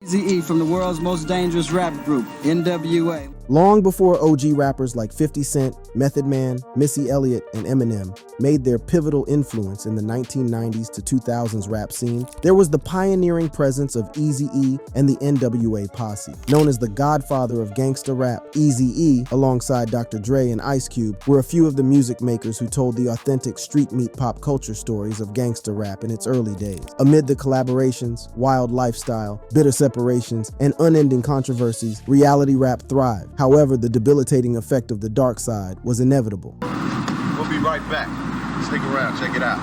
Eazy from the world's most dangerous rap group, NWA. Long before OG rappers like 50 Cent, Method Man, Missy Elliott, and Eminem made their pivotal influence in the 1990s to 2000s rap scene, there was the pioneering presence of Eazy-E and the NWA posse. Known as the godfather of gangsta rap, Eazy-E, alongside Dr. Dre and Ice Cube, were a few of the music makers who told the authentic street meat pop culture stories of gangsta rap in its early days. Amid the collaborations, wild lifestyle, bitter separations, and unending controversies, reality rap thrived. However, the debilitating effect of the dark side was inevitable. We'll be right back. Stick around, check it out.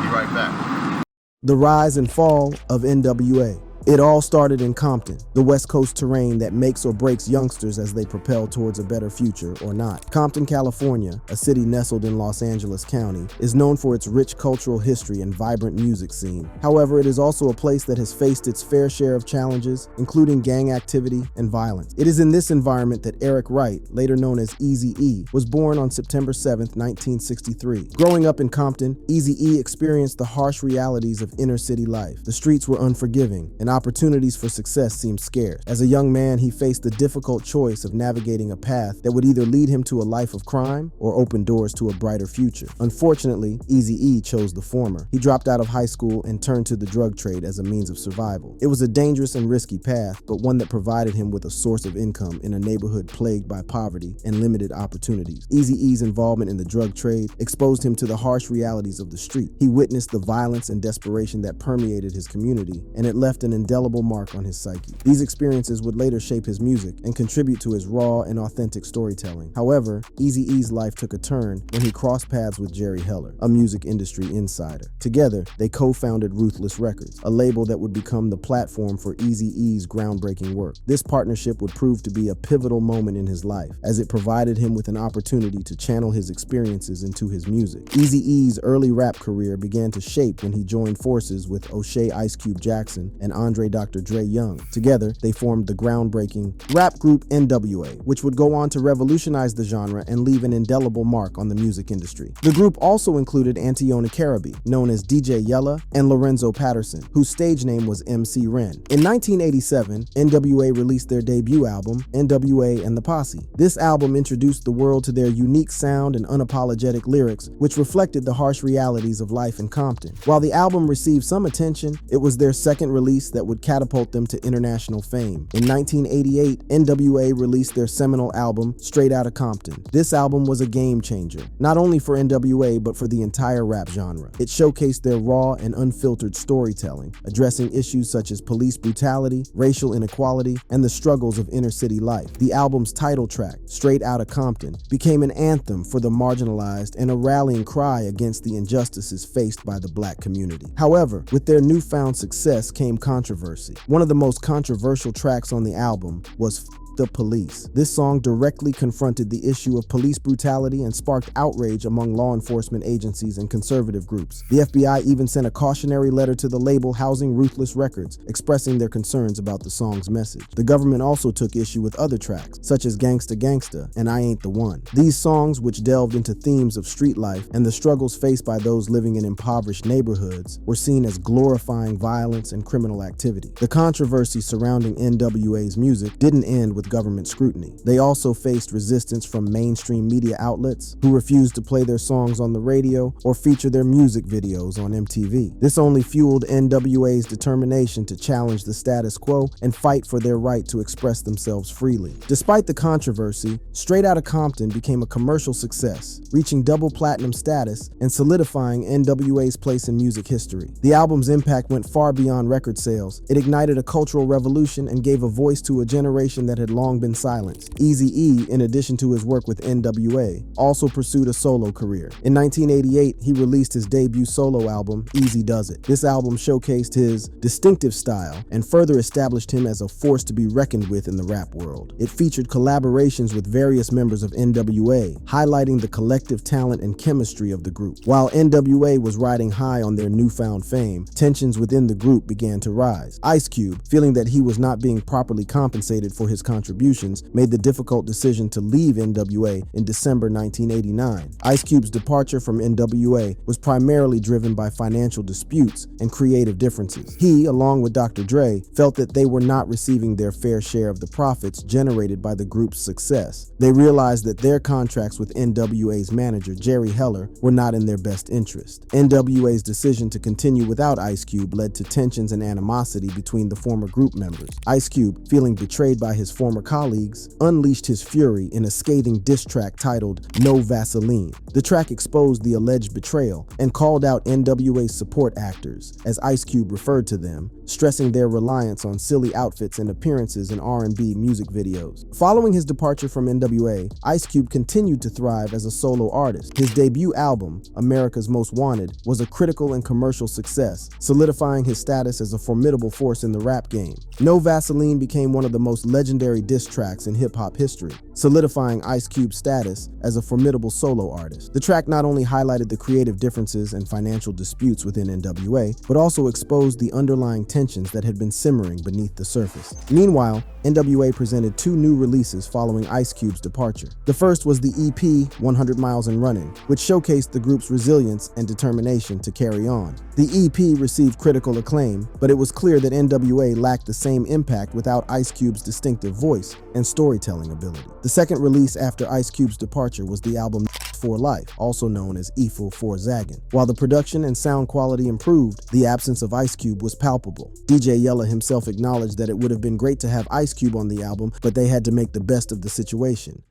Be right back. The rise and fall of NWA. It all started in Compton, the West Coast terrain that makes or breaks youngsters as they propel towards a better future or not. Compton, California, a city nestled in Los Angeles County, is known for its rich cultural history and vibrant music scene. However, it is also a place that has faced its fair share of challenges, including gang activity and violence. It is in this environment that Eric Wright, later known as Eazy-E, was born on September 7, 1963. Growing up in Compton, Eazy-E experienced the harsh realities of inner city life. The streets were unforgiving, and opportunities for success seemed scarce. As a young man, he faced the difficult choice of navigating a path that would either lead him to a life of crime or open doors to a brighter future. Unfortunately, Eazy-E chose the former. He dropped out of high school and turned to the drug trade as a means of survival. It was a dangerous and risky path, but one that provided him with a source of income in a neighborhood plagued by poverty and limited opportunities. Eazy-E's involvement in the drug trade exposed him to the harsh realities of the street. He witnessed the violence and desperation that permeated his community, and it left an indelible mark on his psyche. These experiences would later shape his music and contribute to his raw and authentic storytelling. However, Eazy-E's life took a turn when he crossed paths with Jerry Heller, a music industry insider. Together, they co-founded Ruthless Records, a label that would become the platform for Eazy-E's groundbreaking work. This partnership would prove to be a pivotal moment in his life, as it provided him with an opportunity to channel his experiences into his music. Eazy-E's early rap career began to shape when he joined forces with O'Shea Ice Cube Jackson and Andre Dr. Dre Young. Together, they formed the groundbreaking rap group NWA, which would go on to revolutionize the genre and leave an indelible mark on the music industry. The group also included Antiona Caraby, known as DJ Yella, and Lorenzo Patterson, whose stage name was MC Ren. In 1987, NWA released their debut album, NWA and the Posse. This album introduced the world to their unique sound and unapologetic lyrics, which reflected the harsh realities of life in Compton. While the album received some attention, it was their second release that would catapult them to international fame. In 1988, NWA released their seminal album, Straight Outta Compton. This album was a game changer, not only for NWA, but for the entire rap genre. It showcased their raw and unfiltered storytelling, addressing issues such as police brutality, racial inequality, and the struggles of inner city life. The album's title track, Straight Outta Compton, became an anthem for the marginalized and a rallying cry against the injustices faced by the black community. However, with their newfound success came controversy. One of the most controversial tracks on the album was the Police. This song directly confronted the issue of police brutality and sparked outrage among law enforcement agencies and conservative groups. The FBI even sent a cautionary letter to the label housing Ruthless Records, expressing their concerns about the song's message. The government also took issue with other tracks, such as Gangsta Gangsta and I Ain't the One. These songs, which delved into themes of street life and the struggles faced by those living in impoverished neighborhoods, were seen as glorifying violence and criminal activity. The controversy surrounding NWA's music didn't end with government scrutiny. They also faced resistance from mainstream media outlets who refused to play their songs on the radio or feature their music videos on MTV. This only fueled NWA's determination to challenge the status quo and fight for their right to express themselves freely. Despite the controversy, Straight Outta Compton became a commercial success, reaching double platinum status and solidifying NWA's place in music history. The album's impact went far beyond record sales. It ignited a cultural revolution and gave a voice to a generation that had long been silenced. Eazy-E, in addition to his work with NWA, also pursued a solo career. In 1988, he released his debut solo album, Eazy Does It. This album showcased his distinctive style and further established him as a force to be reckoned with in the rap world. It featured collaborations with various members of NWA, highlighting the collective talent and chemistry of the group. While NWA was riding high on their newfound fame, tensions within the group began to rise. Ice Cube, feeling that he was not being properly compensated for his contributions contributions, made the difficult decision to leave NWA in December 1989. Ice Cube's departure from NWA was primarily driven by financial disputes and creative differences. He, along with Dr. Dre, felt that they were not receiving their fair share of the profits generated by the group's success. They realized that their contracts with NWA's manager, Jerry Heller, were not in their best interest. NWA's decision to continue without Ice Cube led to tensions and animosity between the former group members. Ice Cube, feeling betrayed by his former colleagues, unleashed his fury in a scathing diss track titled No Vaseline. The track exposed the alleged betrayal and called out NWA's support actors, as Ice Cube referred to them, stressing their reliance on silly outfits and appearances in R&B music videos. Following his departure from NWA, Ice Cube continued to thrive as a solo artist. His debut album, America's Most Wanted, was a critical and commercial success, solidifying his status as a formidable force in the rap game. No Vaseline became one of the most legendary diss tracks in hip-hop history, solidifying Ice Cube's status as a formidable solo artist. The track not only highlighted the creative differences and financial disputes within NWA, but also exposed the underlying tensions that had been simmering beneath the surface. Meanwhile, NWA presented two new releases following Ice Cube's departure. The first was the EP 100 Miles and Running, which showcased the group's resilience and determination to carry on. The EP received critical acclaim, but it was clear that NWA lacked the same impact without Ice Cube's distinctive voice and storytelling ability. The second release after Ice Cube's departure was the album For Life, also known as Eagle for Zaggin. While the production and sound quality improved, the absence of Ice Cube was palpable. DJ Yella himself acknowledged that it would have been great to have Ice Cube on the album, but they had to make the best of the situation.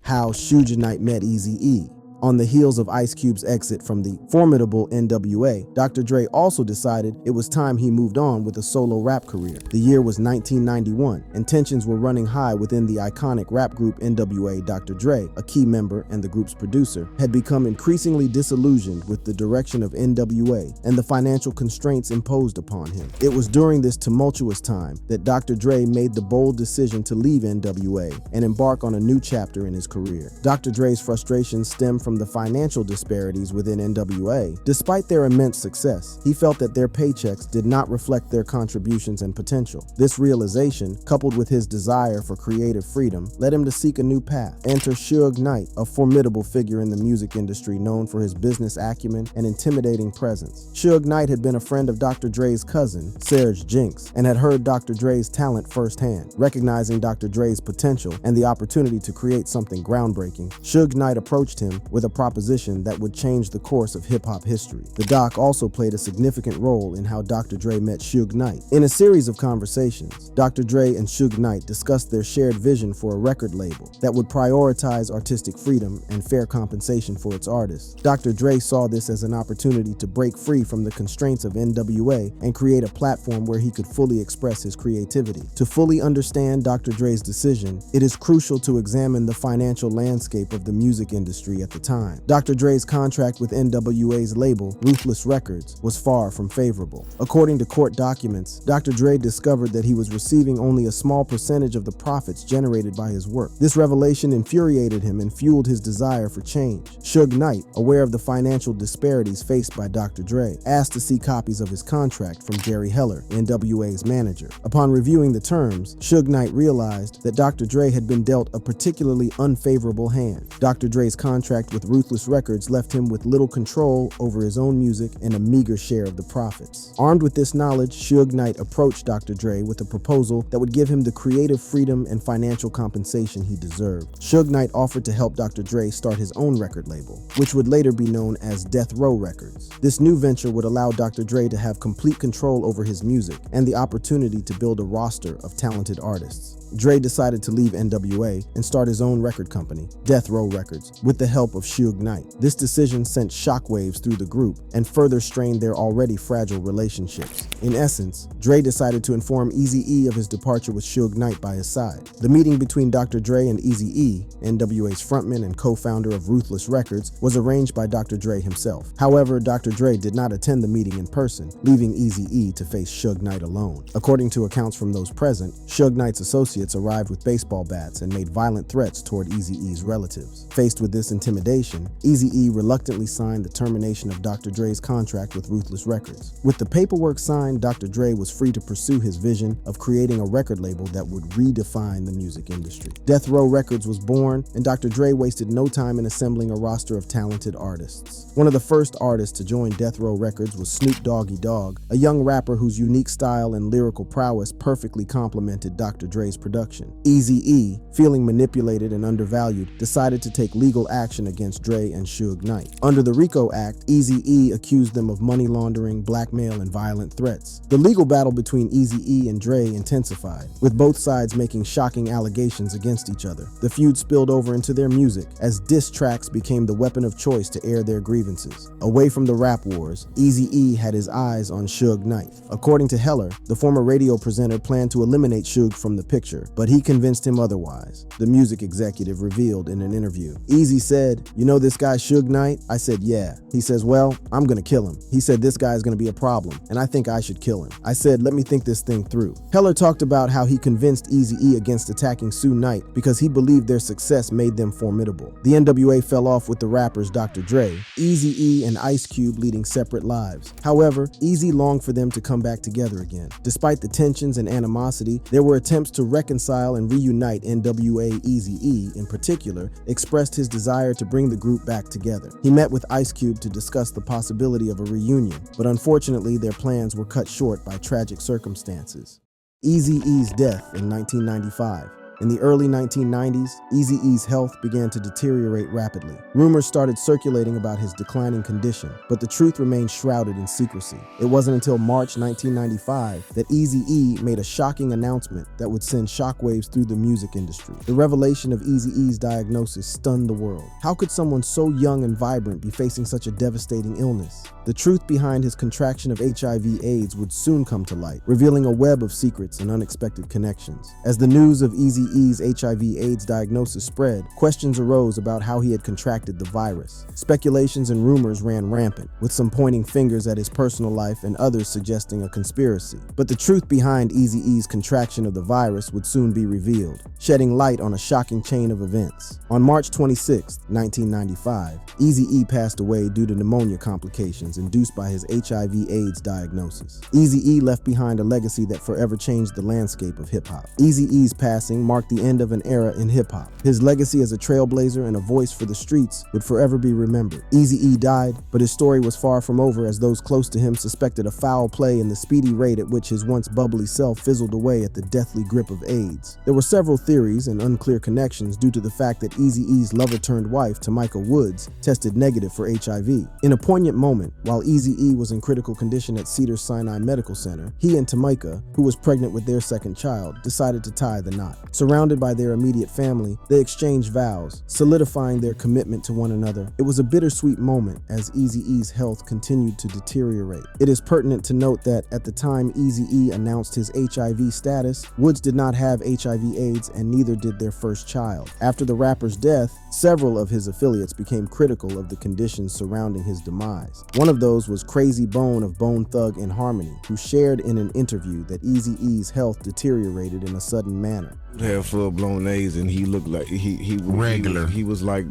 How Suge Knight met Eazy-E. On the heels of Ice Cube's exit from the formidable NWA, Dr. Dre also decided it was time he moved on with a solo rap career. The year was 1991, and tensions were running high within the iconic rap group NWA. Dr. Dre, a key member and the group's producer, had become increasingly disillusioned with the direction of NWA and the financial constraints imposed upon him. It was during this tumultuous time that Dr. Dre made the bold decision to leave NWA and embark on a new chapter in his career. Dr. Dre's frustrations stemmed from the financial disparities within NWA. Despite their immense success, he felt that their paychecks did not reflect their contributions and potential. This realization, coupled with his desire for creative freedom, led him to seek a new path. Enter Suge Knight, a formidable figure in the music industry known for his business acumen and intimidating presence. Suge Knight had been a friend of Dr. Dre's cousin, Serge Jinx, and had heard Dr. Dre's talent firsthand. Recognizing Dr. Dre's potential and the opportunity to create something groundbreaking, Suge Knight approached him with a proposition that would change the course of hip-hop history. The doc also played a significant role in how Dr. Dre met Suge Knight. In a series of conversations, Dr. Dre and Suge Knight discussed their shared vision for a record label that would prioritize artistic freedom and fair compensation for its artists. Dr. Dre saw this as an opportunity to break free from the constraints of NWA and create a platform where he could fully express his creativity. To fully understand Dr. Dre's decision, it is crucial to examine the financial landscape of the music industry at the time. Dr. Dre's contract with NWA's label, Ruthless Records, was far from favorable. According to court documents, Dr. Dre discovered that he was receiving only a small percentage of the profits generated by his work. This revelation infuriated him and fueled his desire for change. Suge Knight, aware of the financial disparities faced by Dr. Dre, asked to see copies of his contract from Jerry Heller, NWA's manager. Upon reviewing the terms, Suge Knight realized that Dr. Dre had been dealt a particularly unfavorable hand. Dr. Dre's contract with Ruthless Records left him with little control over his own music and a meager share of the profits. Armed with this knowledge, Suge Knight approached Dr. Dre with a proposal that would give him the creative freedom and financial compensation he deserved. Suge Knight offered to help Dr. Dre start his own record label, which would later be known as Death Row Records. This new venture would allow Dr. Dre to have complete control over his music and the opportunity to build a roster of talented artists. Dre decided to leave NWA and start his own record company, Death Row Records, with the help of Suge Knight. This decision sent shockwaves through the group and further strained their already fragile relationships. In essence, Dre decided to inform Eazy-E of his departure with Suge Knight by his side. The meeting between Dr. Dre and Eazy-E, NWA's frontman and co-founder of Ruthless Records, was arranged by Dr. Dre himself. However, Dr. Dre did not attend the meeting in person, leaving Eazy-E to face Suge Knight alone. According to accounts from those present, Suge Knight's associates arrived with baseball bats and made violent threats toward Eazy-E's relatives. Faced with this intimidation, revelation, Eazy-E reluctantly signed the termination of Dr. Dre's contract with Ruthless Records. With the paperwork signed, Dr. Dre was free to pursue his vision of creating a record label that would redefine the music industry. Death Row Records was born, and Dr. Dre wasted no time in assembling a roster of talented artists. One of the first artists to join Death Row Records was Snoop Doggy Dogg, a young rapper whose unique style and lyrical prowess perfectly complemented Dr. Dre's production. Eazy-E, feeling manipulated and undervalued, decided to take legal action against Dre and Suge Knight. Under the RICO Act, Eazy-E accused them of money laundering, blackmail, and violent threats. The legal battle between Eazy-E and Dre intensified, with both sides making shocking allegations against each other. The feud spilled over into their music, as diss tracks became the weapon of choice to air their grievances. Away from the rap wars, Eazy-E had his eyes on Suge Knight. According to Heller, the former radio presenter planned to eliminate Suge from the picture, but he convinced him otherwise, the music executive revealed in an interview. Eazy said, "You know this guy Suge Knight?" I said, "Yeah." He says, "Well, I'm gonna kill him." He said, "This guy's gonna be a problem, and I think I should kill him." I said, "Let me think this thing through." Heller talked about how he convinced Eazy-E against attacking Suge Knight because he believed their success made them formidable. The NWA fell off with the rappers Dr. Dre, Eazy-E, and Ice Cube leading separate lives. However, Eazy longed for them to come back together again. Despite the tensions and animosity, there were attempts to reconcile and reunite. NWA Eazy-E, in particular, expressed his desire to bring the group back together. He met with Ice Cube to discuss the possibility of a reunion, but unfortunately their plans were cut short by tragic circumstances. Eazy-E's death in 1995. In the early 1990s, Eazy-E's health began to deteriorate rapidly. Rumors started circulating about his declining condition, but the truth remained shrouded in secrecy. It wasn't until March 1995 that Eazy-E made a shocking announcement that would send shockwaves through the music industry. The revelation of Eazy-E's diagnosis stunned the world. How could someone so young and vibrant be facing such a devastating illness? The truth behind his contraction of HIV/AIDS would soon come to light, revealing a web of secrets and unexpected connections. As the news of Eazy-E's HIV/AIDS diagnosis spread, questions arose about how he had contracted the virus. Speculations and rumors ran rampant, with some pointing fingers at his personal life and others suggesting a conspiracy. But the truth behind Eazy-E's contraction of the virus would soon be revealed, shedding light on a shocking chain of events. On March 26, 1995, Eazy-E passed away due to pneumonia complications induced by his HIV/AIDS diagnosis. Eazy-E left behind a legacy that forever changed the landscape of hip-hop. Eazy-E's passing marked the end of an era in hip-hop. His legacy as a trailblazer and a voice for the streets would forever be remembered. Eazy-E died, but his story was far from over, as those close to him suspected a foul play in the speedy rate at which his once bubbly self fizzled away at the deathly grip of AIDS. There were several theories and unclear connections due to the fact that Eazy-E's lover-turned-wife, Tamika Woods, tested negative for HIV. In a poignant moment, while Eazy-E was in critical condition at Cedars-Sinai Medical Center, he and Tamika, who was pregnant with their second child, decided to tie the knot. Surrounded by their immediate family, they exchanged vows, solidifying their commitment to one another. It was a bittersweet moment as Eazy-E's health continued to deteriorate. It is pertinent to note that at the time Eazy-E announced his HIV status, Woods did not have HIV/AIDS and neither did their first child. After the rapper's death, several of his affiliates became critical of the conditions surrounding his demise. One of those was Crazy Bone of Bone Thug and Harmony, who shared in an interview that Eazy-E's health deteriorated in a sudden manner. He had full-blown AIDS and he looked like he regular. He was like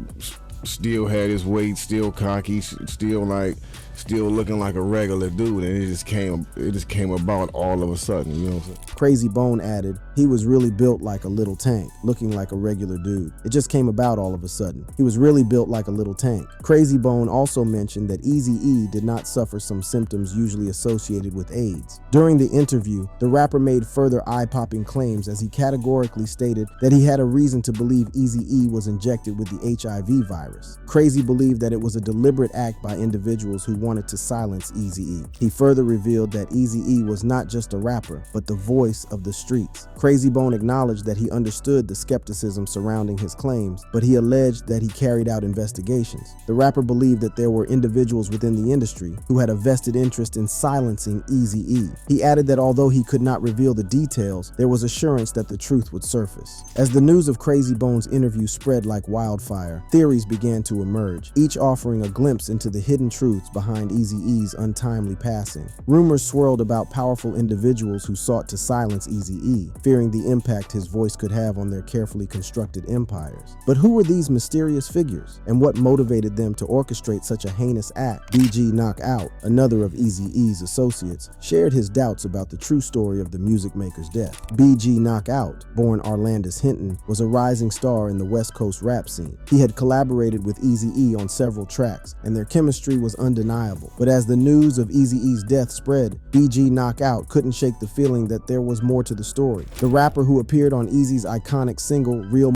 still had his weight, still cocky, still looking like a regular dude, and it just came about all of a sudden, you know what I'm saying? Crazy Bone added, he was really built like a little tank, looking like a regular dude. It just came about all of a sudden. He was really built like a little tank. Crazy Bone also mentioned that Eazy-E did not suffer some symptoms usually associated with AIDS. During the interview, the rapper made further eye-popping claims as he categorically stated that he had a reason to believe Eazy-E was injected with the HIV virus. Crazy believed that it was a deliberate act by individuals who wanted to silence Eazy-E. He further revealed that Eazy-E was not just a rapper, but the voice of the streets. Crazy Bone acknowledged that he understood the skepticism surrounding his claims, but he alleged that he carried out investigations. The rapper believed that there were individuals within the industry who had a vested interest in silencing Eazy-E. He added that although he could not reveal the details, there was assurance that the truth would surface. As the news of Crazy Bone's interview spread like wildfire, theories began to emerge, each offering a glimpse into the hidden truths behind behind Eazy-E's untimely passing. Rumors swirled about powerful individuals who sought to silence Eazy-E, fearing the impact his voice could have on their carefully constructed empires. But who were these mysterious figures, and what motivated them to orchestrate such a heinous act? BG Knockout, another of Eazy-E's associates, shared his doubts about the true story of the music maker's death. BG Knockout, born Arlandis Hinton, was a rising star in the West Coast rap scene. He had collaborated with Eazy-E on several tracks, and their chemistry was undeniable. But as the news of Eazy-E's death spread, BG Knockout couldn't shake the feeling that there was more to the story. The rapper who appeared on Eazy's iconic single, Real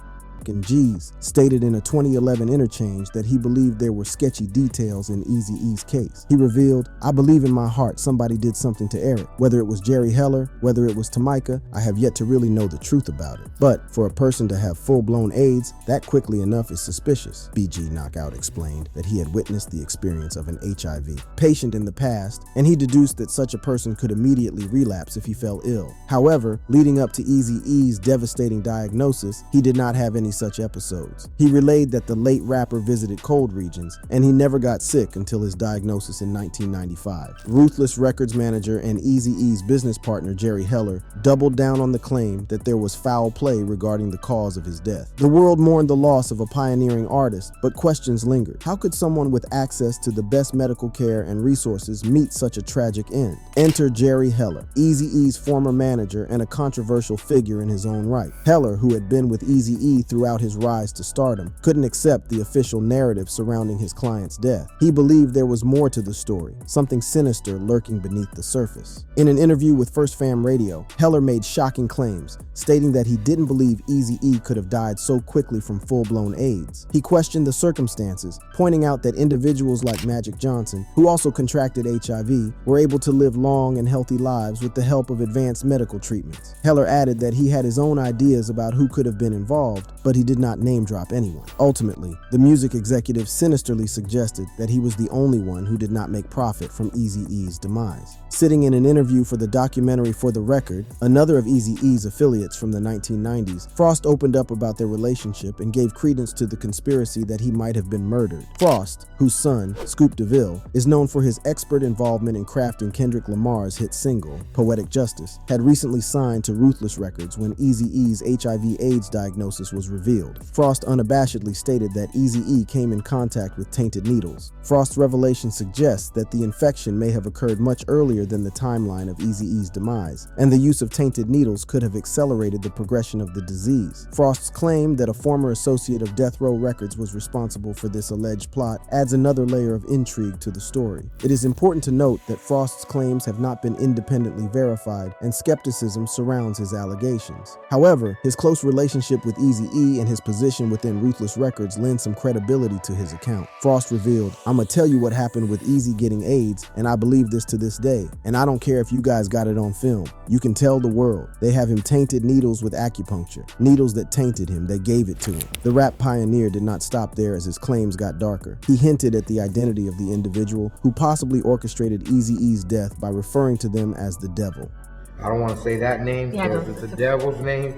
and G's, stated in a 2011 interchange that he believed there were sketchy details in Eazy-E's case. He revealed, "I believe in my heart somebody did something to Eric. Whether it was Jerry Heller, whether it was Tamika, I have yet to really know the truth about it. But for a person to have full-blown AIDS, that quickly enough is suspicious." BG Knockout explained that he had witnessed the experience of an HIV patient in the past, and he deduced that such a person could immediately relapse if he fell ill. However, leading up to Eazy-E's devastating diagnosis, he did not have any such episodes. He relayed that the late rapper visited cold regions, and he never got sick until his diagnosis in 1995. Ruthless Records manager and Eazy-E's business partner Jerry Heller doubled down on the claim that there was foul play regarding the cause of his death. The world mourned the loss of a pioneering artist, but questions lingered. How could someone with access to the best medical care and resources meet such a tragic end? Enter Jerry Heller, Eazy-E's former manager and a controversial figure in his own right. Heller, who had been with Eazy-E throughout his rise to stardom, couldn't accept the official narrative surrounding his client's death. He believed there was more to the story, something sinister lurking beneath the surface. In an interview with First Fam Radio, Heller made shocking claims, stating that he didn't believe Eazy-E could have died so quickly from full-blown AIDS. He questioned the circumstances, pointing out that individuals like Magic Johnson, who also contracted HIV, were able to live long and healthy lives with the help of advanced medical treatments. Heller added that he had his own ideas about who could have been involved, but he did not name drop anyone. Ultimately, the music executive sinisterly suggested that he was the only one who did not make profit from Eazy-E's demise. Sitting in an interview for the documentary For the Record, another of Eazy-E's affiliates from the 1990s, Frost opened up about their relationship and gave credence to the conspiracy that he might have been murdered. Frost, whose son, Scoop DeVille, is known for his expert involvement in crafting Kendrick Lamar's hit single, Poetic Justice, had recently signed to Ruthless Records when Eazy-E's HIV/AIDS diagnosis was revealed. Frost unabashedly stated that Eazy-E came in contact with tainted needles. Frost's revelation suggests that the infection may have occurred much earlier than the timeline of Eazy-E's demise, and the use of tainted needles could have accelerated the progression of the disease. Frost's claim that a former associate of Death Row Records was responsible for this alleged plot adds another layer of intrigue to the story. It is important to note that Frost's claims have not been independently verified, and skepticism surrounds his allegations. However, his close relationship with Eazy-E and his position within Ruthless Records lend some credibility to his account. Frost revealed, "I'ma tell you what happened with Eazy getting AIDS, and I believe this to this day. And I don't care if you guys got it on film. You can tell the world. They have him tainted needles with acupuncture. Needles that tainted him, they gave it to him." The rap pioneer did not stop there as his claims got darker. He hinted at the identity of the individual who possibly orchestrated Eazy-E's death by referring to them as the devil. I don't want to say that name because it's the devil's name,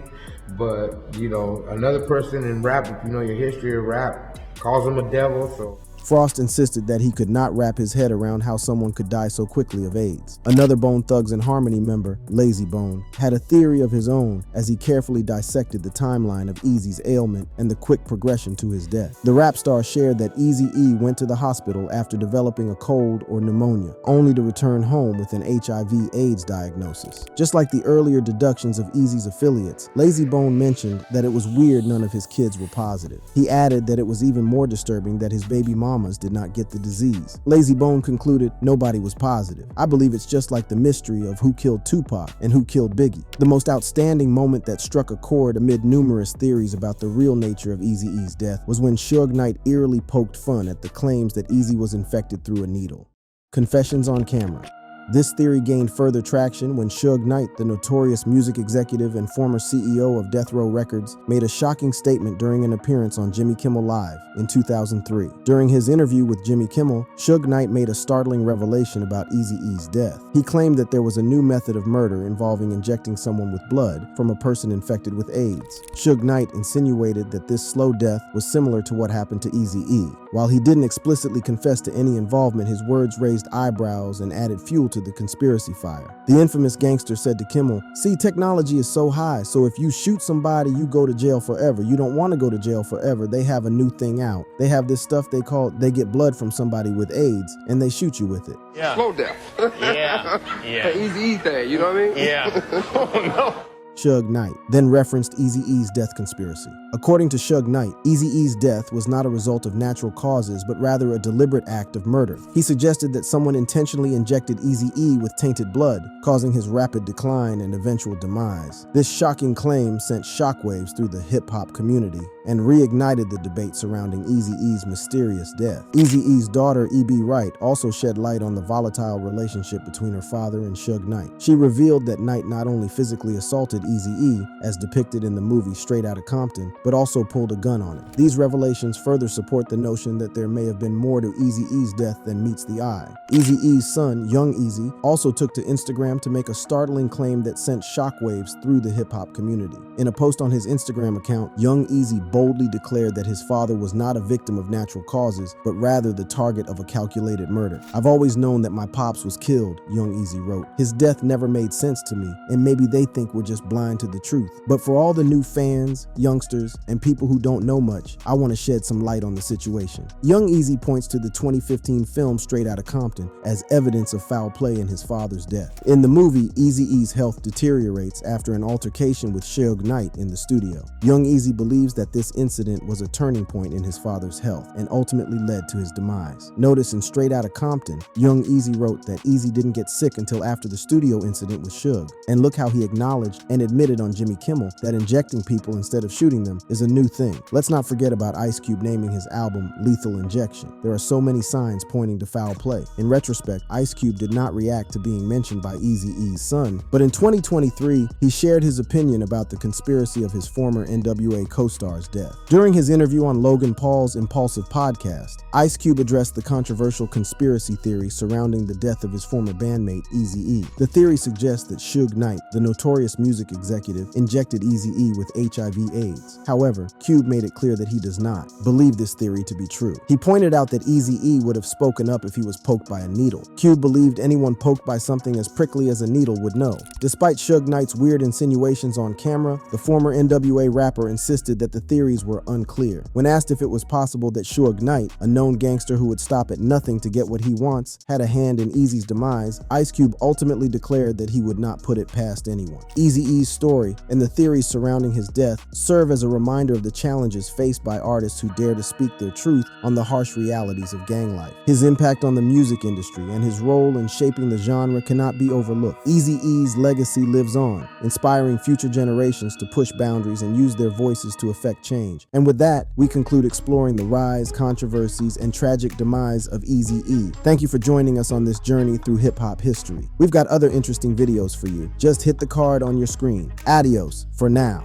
but you know, another person in rap, if you know your history of rap, calls him a devil, so. Frost insisted that he could not wrap his head around how someone could die so quickly of AIDS. Another Bone Thugs and Harmony member, Lazy Bone, had a theory of his own as he carefully dissected the timeline of Eazy's ailment and the quick progression to his death. The rap star shared that Eazy-E went to the hospital after developing a cold or pneumonia, only to return home with an HIV/AIDS diagnosis. Just like the earlier deductions of Eazy's affiliates, Lazy Bone mentioned that it was weird none of his kids were positive. He added that it was even more disturbing that his baby mamas did not get the disease. Lazy Bone concluded nobody was positive. "I believe it's just like the mystery of who killed Tupac and who killed Biggie." The most outstanding moment that struck a chord amid numerous theories about the real nature of Eazy-E's death was when Suge Knight eerily poked fun at the claims that Eazy was infected through a needle. Confessions on camera. This theory gained further traction when Suge Knight, the notorious music executive and former CEO of Death Row Records, made a shocking statement during an appearance on Jimmy Kimmel Live in 2003. During his interview with Jimmy Kimmel, Suge Knight made a startling revelation about Eazy-E's death. He claimed that there was a new method of murder involving injecting someone with blood from a person infected with AIDS. Suge Knight insinuated that this slow death was similar to what happened to Eazy-E. While he didn't explicitly confess to any involvement, his words raised eyebrows and added fuel to the conspiracy fire. The infamous gangster said to Kimmel, "See, technology is so high, so if you shoot somebody, you go to jail forever. You don't want to go to jail forever. They have a new thing out. They have this stuff they get blood from somebody with AIDS, and they shoot you with it." Yeah. Slow death. Yeah. Yeah. Easy thing, you know what I mean? Yeah. Oh, no. Suge Knight then referenced Eazy-E's death conspiracy. According to Suge Knight, Eazy-E's death was not a result of natural causes, but rather a deliberate act of murder. He suggested that someone intentionally injected Eazy-E with tainted blood, causing his rapid decline and eventual demise. This shocking claim sent shockwaves through the hip-hop community and reignited the debate surrounding Eazy-E's mysterious death. Eazy-E's daughter, E.B. Wright, also shed light on the volatile relationship between her father and Suge Knight. She revealed that Knight not only physically assaulted Eazy-E, as depicted in the movie Straight Outta Compton, but also pulled a gun on him. These revelations further support the notion that there may have been more to Eazy-E's death than meets the eye. Eazy-E's son, Young Eazy, also took to Instagram to make a startling claim that sent shockwaves through the hip-hop community. In a post on his Instagram account, Young Eazy boldly declared that his father was not a victim of natural causes, but rather the target of a calculated murder. "I've always known that my pops was killed," Young Eazy wrote. "His death never made sense to me, and maybe they think we're just blind to the truth. But for all the new fans, youngsters, and people who don't know much, I want to shed some light on the situation." Young Eazy points to the 2015 film Straight Outta Compton as evidence of foul play in his father's death. In the movie, Eazy-E's health deteriorates after an altercation with Suge Knight in the studio. Young Eazy believes that this incident was a turning point in his father's health and ultimately led to his demise. Notice in Straight Outta Compton, Young Eazy wrote that Eazy didn't get sick until after the studio incident with Suge. And look how he acknowledged and admitted on Jimmy Kimmel that injecting people instead of shooting them is a new thing. Let's not forget about Ice Cube naming his album Lethal Injection. There are so many signs pointing to foul play. In retrospect, Ice Cube did not react to being mentioned by Eazy-E's son, but in 2023, he shared his opinion about the conspiracy of his former NWA co-star's death. During his interview on Logan Paul's Impulsive podcast, Ice Cube addressed the controversial conspiracy theory surrounding the death of his former bandmate Eazy-E. The theory suggests that Suge Knight, the notorious music executive, injected Eazy-E with HIV/AIDS. However, Cube made it clear that he does not believe this theory to be true. He pointed out that Eazy-E would have spoken up if he was poked by a needle. Cube believed anyone poked by something as prickly as a needle would know. Despite Suge Knight's weird insinuations on camera, the former NWA rapper insisted that the theories were unclear. When asked if it was possible that Suge Knight, a known gangster who would stop at nothing to get what he wants, had a hand in Eazy's demise, Ice Cube ultimately declared that he would not put it past anyone. Eazy-E's story and the theories surrounding his death serve as a reminder of the challenges faced by artists who dare to speak their truth on the harsh realities of gang life. His impact on the music industry and his role in shaping the genre cannot be overlooked. Eazy-E's legacy lives on, inspiring future generations to push boundaries and use their voices to affect change. And with that, we conclude exploring the rise, controversies, and tragic demise of Eazy-E. Thank you for joining us on this journey through hip-hop history. We've got other interesting videos for you. Just hit the card on your screen. Adios for now.